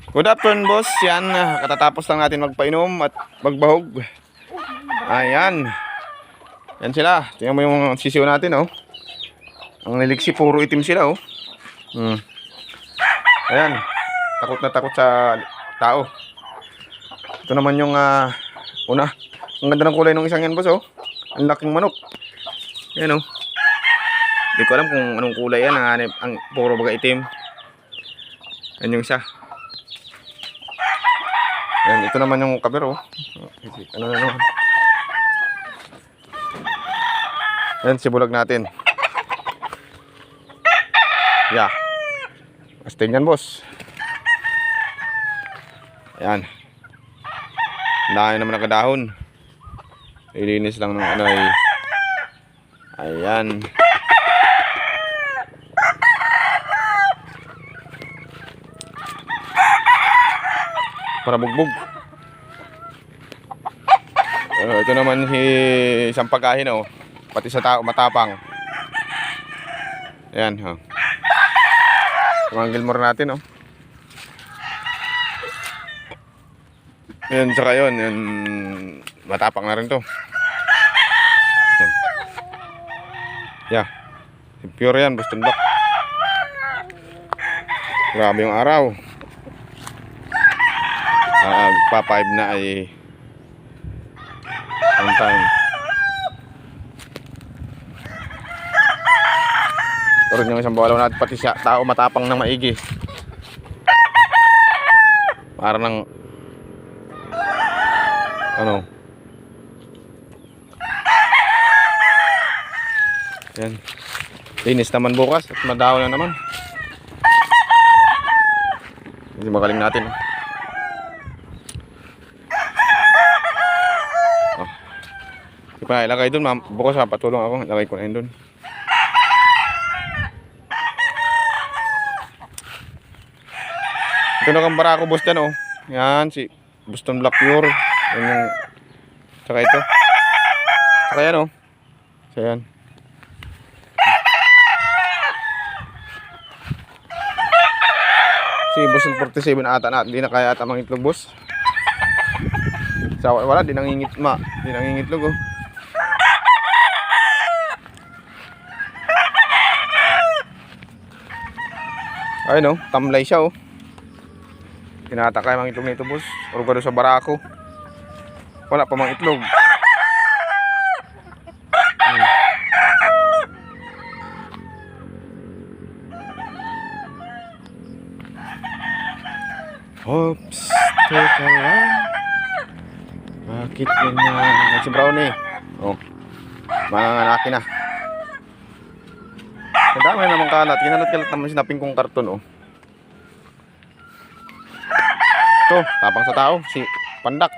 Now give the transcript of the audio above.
Good afternoon, boss. Yan, katatapos lang natin magpainom at magbahog. Ayan. Yan sila. Tingnan mo yung sisiw natin, oh. Ang niliksi, puro itim sila, oh. Ayan. Takot na takot sa tao. Ito naman yung una. Ang ganda ng kulay ng isang yan, boss, oh. Ang laking manok. Ayan, oh. Hindi ko alam kung anong kulay yan. Ang puro baga itim. Yan yung isa. Ayan, ito naman yung kabero. Ano na naman. Ayan, sibulag natin. Yeah. Astin yan, boss. Ayan. Dahil naman nakadahon. Ilinis lang ng ano ay. Ayan. Para bugbog. Ito naman isang pagkain, oh. Pati sa tao matapang. Ayan, oh. Mga Gilmore natin, oh. Ayan, tsaka yun, matapang na rin to. Ayan. Yeah. Pure yan, Boston Black. Grabe yung araw. Pa-5 na ay on time. Pero yung isang bawalaw natin, pati siya tao matapang ng maigi. Para ng ano. Yan. Linis naman bukas at madaw na naman. Hindi magaling natin. Pa, ilagay doon, ma'am. Bukas patulong ako. Ilagay ko na yun doon. Ito na kang barako, boss, dyan, oh. Yan, si Boston Black Pure. Yan yung, saka ito. Saka yan, oh. Saka yan. Si Boston 47 ata na. Hindi na kaya ata mga itlog, boss. So, wala, di nangingitlog, oh. Ayun, no, tamlay siya, oh. Tinatakay mga itlog nito, boss. Orgado sa barako. Wala pa mga itlog. Oops, take a run. Bakit ganyan? Si Brownie. Oh, mangangakin na. Ang dami na naman kalat. Kinalat-kalat naman sinapin kong karton, oh. Ito, tapang sa tao. Si Pandak.